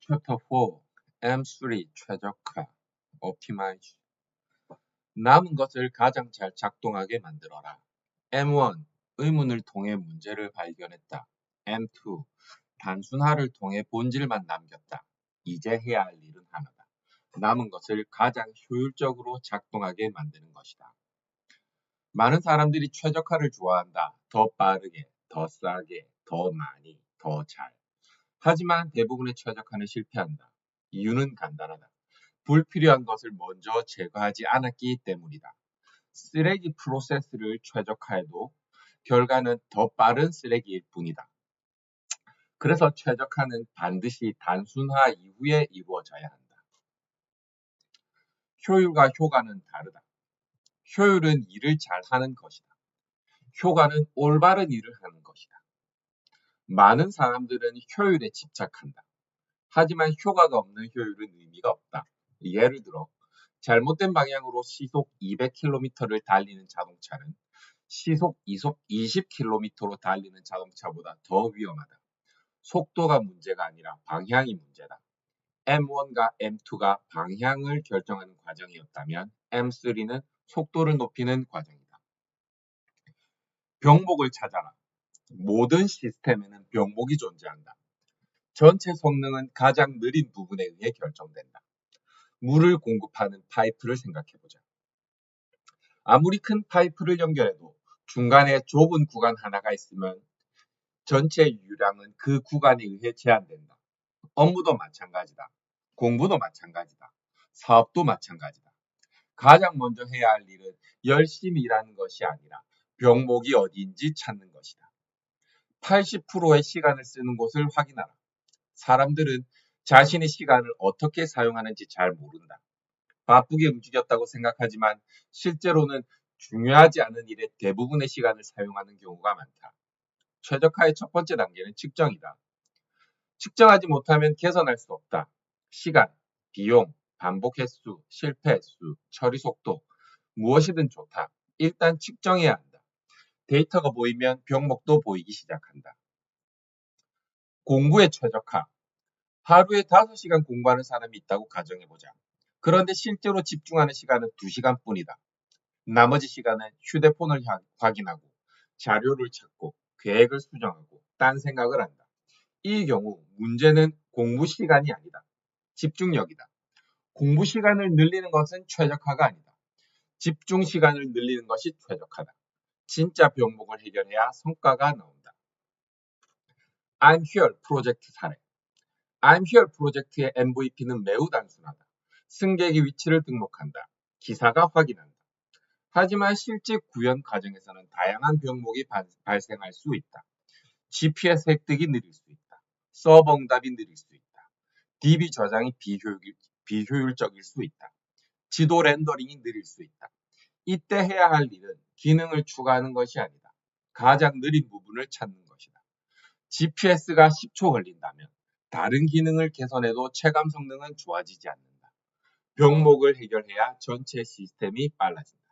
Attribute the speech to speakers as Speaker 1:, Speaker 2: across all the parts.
Speaker 1: 챕터 4 M3 최적화 옵티마이즈 남은 것을 가장 잘 작동하게 만들어라. M1 의문을 통해 문제를 발견했다. M2 단순화를 통해 본질만 남겼다. 이제 해야 할 일은 하나다. 남은 것을 가장 효율적으로 작동하게 만드는 것이다. 많은 사람들이 최적화를 좋아한다. 더 빠르게, 더 싸게, 더 많이, 더 잘. 하지만 대부분의 최적화는 실패한다. 이유는 간단하다. 불필요한 것을 먼저 제거하지 않았기 때문이다. 쓰레기 프로세스를 최적화해도 결과는 더 빠른 쓰레기일 뿐이다. 그래서 최적화는 반드시 단순화 이후에 이루어져야 한다. 효율과 효과는 다르다. 효율은 일을 잘하는 것이다. 효과는 올바른 일을 하는 것이다. 많은 사람들은 효율에 집착한다. 하지만 효과가 없는 효율은 의미가 없다. 예를 들어 잘못된 방향으로 시속 200km를 달리는 자동차는 시속 20km로 달리는 자동차보다 더 위험하다. 속도가 문제가 아니라 방향이 문제다. M1과 M2가 방향을 결정하는 과정이었다면 M3는 속도를 높이는 과정이다. 병목을 찾아라. 모든 시스템에는 병목이 존재한다. 전체 성능은 가장 느린 부분에 의해 결정된다. 물을 공급하는 파이프를 생각해보자. 아무리 큰 파이프를 연결해도 중간에 좁은 구간 하나가 있으면 전체 유량은 그 구간에 의해 제한된다. 업무도 마찬가지다. 공부도 마찬가지다. 사업도 마찬가지다. 가장 먼저 해야 할 일은 열심히 일하는 것이 아니라 병목이 어디인지 찾는 것이다. 80%의 시간을 쓰는 곳을 확인하라. 사람들은 자신의 시간을 어떻게 사용하는지 잘 모른다. 바쁘게 움직였다고 생각하지만 실제로는 중요하지 않은 일에 대부분의 시간을 사용하는 경우가 많다. 최적화의 첫 번째 단계는 측정이다. 측정하지 못하면 개선할 수 없다. 시간, 비용, 반복 횟수, 실패 횟수, 처리 속도, 무엇이든 좋다. 일단 측정해야 한다. 데이터가 보이면 병목도 보이기 시작한다. 공부의 최적화. 하루에 5시간 공부하는 사람이 있다고 가정해보자. 그런데 실제로 집중하는 시간은 2시간뿐이다. 나머지 시간은 휴대폰을 확인하고 자료를 찾고 계획을 수정하고 딴 생각을 한다. 이 경우 문제는 공부 시간이 아니다. 집중력이다. 공부 시간을 늘리는 것은 최적화가 아니다. 집중 시간을 늘리는 것이 최적화다. 진짜 병목을 해결해야 성과가 나온다. I'm Here 프로젝트 사례. I'm Here 프로젝트의 MVP는 매우 단순하다. 승객의 위치를 등록한다. 기사가 확인한다. 하지만 실제 구현 과정에서는 다양한 병목이 발생할 수 있다. GPS 획득이 느릴 수 있다. 서버 응답이 느릴 수 있다. DB 저장이 비효율적일 수 있다. 지도 렌더링이 느릴 수 있다. 이때 해야 할 일은 기능을 추가하는 것이 아니다. 가장 느린 부분을 찾는 것이다. GPS가 10초 걸린다면 다른 기능을 개선해도 체감 성능은 좋아지지 않는다. 병목을 해결해야 전체 시스템이 빨라진다.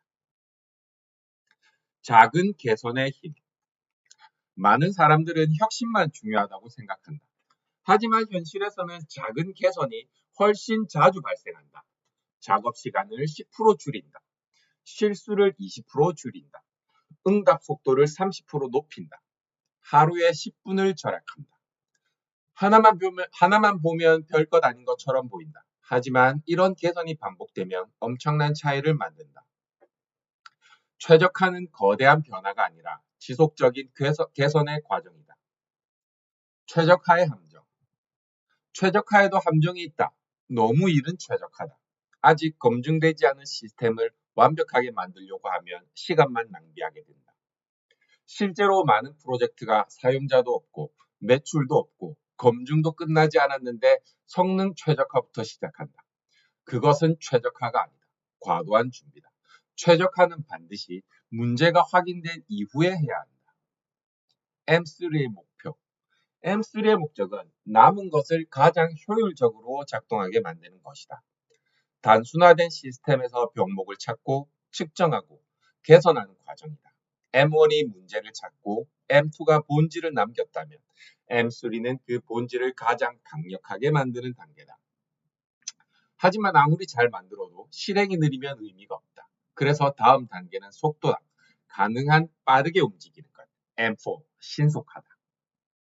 Speaker 1: 작은 개선의 힘. 많은 사람들은 혁신만 중요하다고 생각한다. 하지만 현실에서는 작은 개선이 훨씬 자주 발생한다. 작업 시간을 10% 줄인다. 실수를 20% 줄인다. 응답 속도를 30% 높인다. 하루에 10분을 절약한다. 하나만 보면 별것 아닌 것처럼 보인다. 하지만 이런 개선이 반복되면 엄청난 차이를 만든다. 최적화는 거대한 변화가 아니라 지속적인 개선의 과정이다. 최적화의 함정. 최적화에도 함정이 있다. 너무 이른 최적화다. 아직 검증되지 않은 시스템을 완벽하게 만들려고 하면 시간만 낭비하게 된다. 실제로 많은 프로젝트가 사용자도 없고 매출도 없고 검증도 끝나지 않았는데 성능 최적화부터 시작한다. 그것은 최적화가 아니다. 과도한 준비다. 최적화는 반드시 문제가 확인된 이후에 해야 한다. M3의 목표. M3의 목적은 남은 것을 가장 효율적으로 작동하게 만드는 것이다. 단순화된 시스템에서 병목을 찾고 측정하고 개선하는 과정이다. M1이 문제를 찾고 M2가 본질을 남겼다면 M3는 그 본질을 가장 강력하게 만드는 단계다. 하지만 아무리 잘 만들어도 실행이 느리면 의미가 없다. 그래서 다음 단계는 속도다. 가능한 빠르게 움직이는 것. M4, 신속하다.